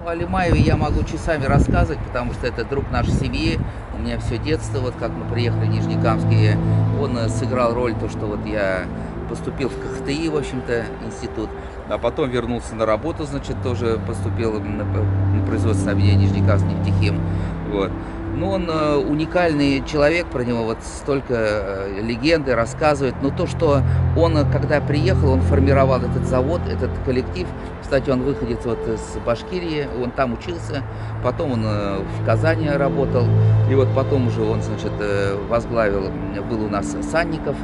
О Лимаеве я могу часами рассказывать, потому что это друг нашей семьи. У меня все детство, вот как мы приехали в Нижнекамск, он сыграл роль, то, что вот я поступил в КХТИ, в общем-то, институт, а потом вернулся на работу, значит, тоже поступил на производственное объединение Нижнекамск нефтехим. Вот. Ну, он уникальный человек, про него вот столько легенды рассказывает. Но то, что он, когда приехал, он формировал этот завод, этот коллектив. Кстати, он выходец вот из Башкирии, он там учился, потом он в Казани работал. И вот потом уже он, значит, возглавил, был у нас Санников.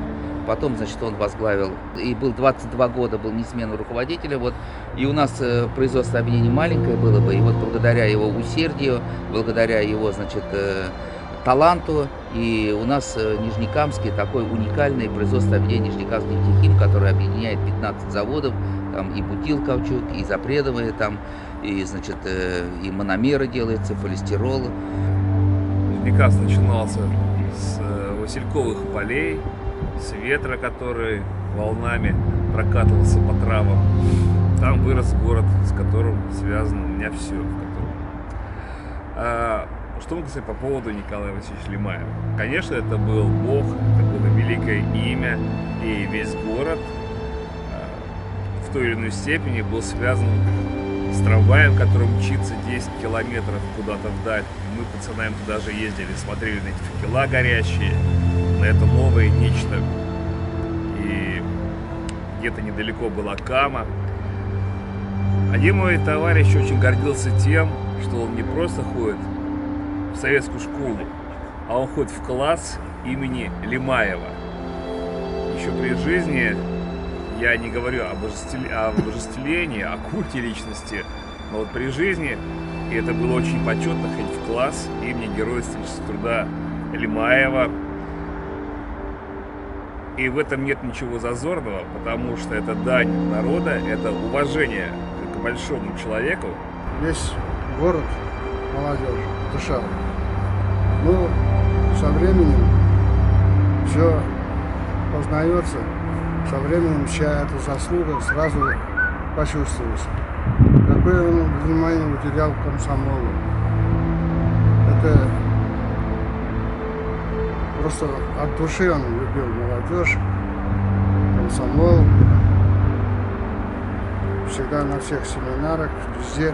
Потом, значит, он возглавил, и был 22 года, был несменным руководителем, вот, и у нас производство объединение маленькое было бы, и вот благодаря его усердию, благодаря его, значит, таланту, и у нас Нижнекамский такой уникальный производство объединение Нижнекамск нефтехим, который объединяет 15 заводов, там и бутил-каучук, и запредовые, там, и, значит, и мономеры делаются, полистирол. Нижнекамск начинался с васильковых полей, с ветра, который волнами прокатывался по травам. Там вырос город, с которым связано у меня все. Что могу сказать по поводу Николая Васильевича Лимаева? Конечно, это был Бог, это было великое имя, и весь город в той или иной степени был связан с трамваем, который мчится 10 километров куда-то вдаль. Мы пацанами туда же ездили, смотрели на эти факела горящие, на это новое нечто. И где-то недалеко была Кама. Один мой товарищ очень гордился тем, что он не просто ходит в советскую школу, а он ходит в класс имени Лимаева. Еще при жизни я не говорю об обожествлении, о культе личности, но вот при жизни, и это было очень почетно, ходить в класс имени Героя исторического труда Лимаева. И в этом нет ничего зазорного, потому что это дань народа, это уважение к большому человеку. Весь город, молодежь, душа. Ну, со временем все познается, со временем вся эта заслуга сразу почувствуется. Какое он внимание уделял комсомолу. Это просто от души он любил молодежь, комсомол. Всегда на всех семинарах, везде,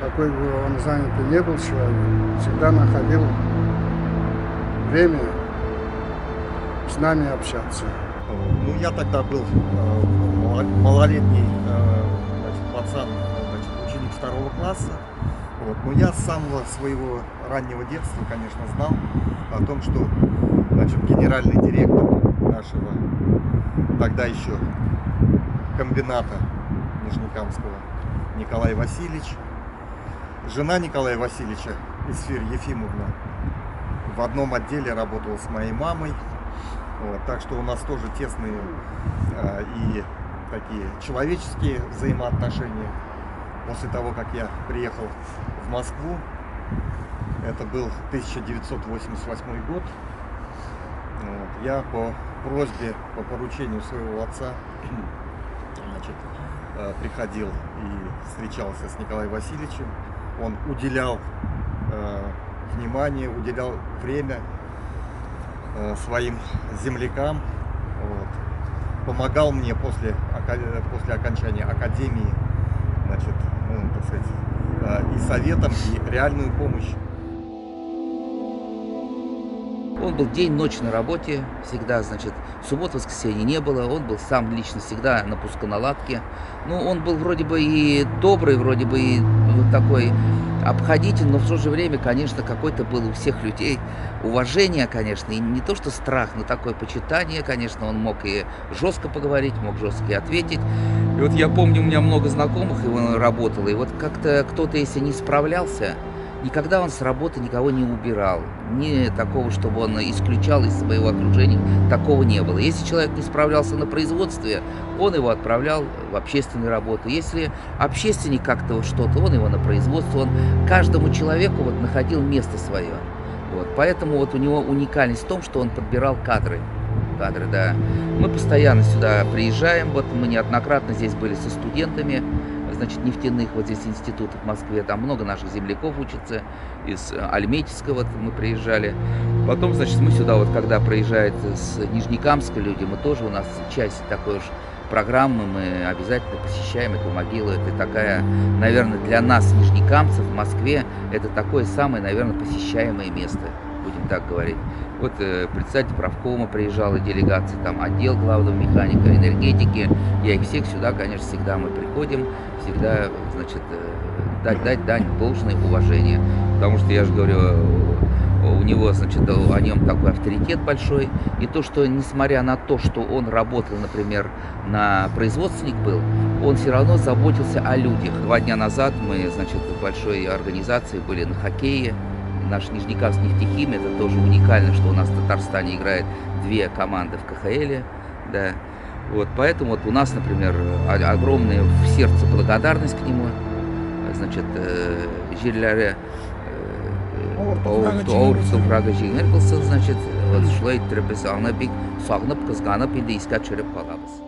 какой бы он занятый не был человек, всегда находил время с нами общаться. Ну, я тогда был малолетний пацан, ученик 2 класса. Вот. Но я с самого своего раннего детства, конечно, знал о том, что генеральный директор нашего тогда еще комбината Нижнекамского Николай Васильевич, жена Николая Васильевича, Исфирь Ефимовна, в одном отделе работала с моей мамой. Вот. Так что у нас тоже тесные и такие человеческие взаимоотношения. После того, как я приехал в Москву, это был 1988 год, вот, я по просьбе, по поручению своего отца, приходил и встречался с Николаем Васильевичем. Он уделял внимание, уделял время своим землякам, вот, помогал мне после окончания академии, и советом, и реальную помощь. Он был день-ночь на работе, всегда, значит, суббот-воскресенье не было, он был сам лично всегда на пусконаладке. Ну, он был вроде бы и добрый, вроде бы и вот такой обходительный, но в то же время, конечно, какой-то был у всех людей уважение, конечно, и не то что страх, но такое почитание, конечно, он мог и жестко поговорить, мог жестко и ответить. И вот я помню, у меня много знакомых его работало, и вот как-то кто-то, если не справлялся, никогда он с работы никого не убирал, ни такого, чтобы он исключал из своего окружения, такого не было. Если человек не справлялся на производстве, он его отправлял в общественную работу. Если общественник как-то вот что-то, он его на производство, он каждому человеку вот находил место свое. Вот. Поэтому вот у него уникальность в том, что он подбирал кадры, да. Мы постоянно сюда приезжаем, вот мы неоднократно здесь были со студентами, значит, нефтяных вот здесь институтов в Москве. Там много наших земляков учатся, из Альметьевска вот мы приезжали. Потом, значит, мы сюда вот, когда проезжают с Нижнекамска люди, мы тоже, у нас часть такой уж программы, мы обязательно посещаем эту могилу. Это такая, наверное, для нас, нижнекамцев, в Москве, это такое самое, наверное, посещаемое место, будем так говорить. Вот председатель правкома приезжала делегация, там отдел главного механика, энергетики. Я их всех сюда, конечно, всегда мы приходим, всегда, значит, дать дань должное уважение. Потому что, я же говорю, у него, значит, о нем такой авторитет большой. И то, что, несмотря на то, что он работал, например, на производственник был, он все равно заботился о людях. 2 дня назад мы, значит, в большой организации были на хоккее. Наш Нижнекамский нефтехим, это тоже уникально, что у нас в Татарстане играет 2 команды в КХЛ. Да. Вот, поэтому вот у нас, например, огромная в сердце благодарность к нему. Значит, жерлері ауырту врага жеңер болсын, значит, вот шулай біз аны бек сағынып, қызғанып, енді еске түсіріп қаламыз.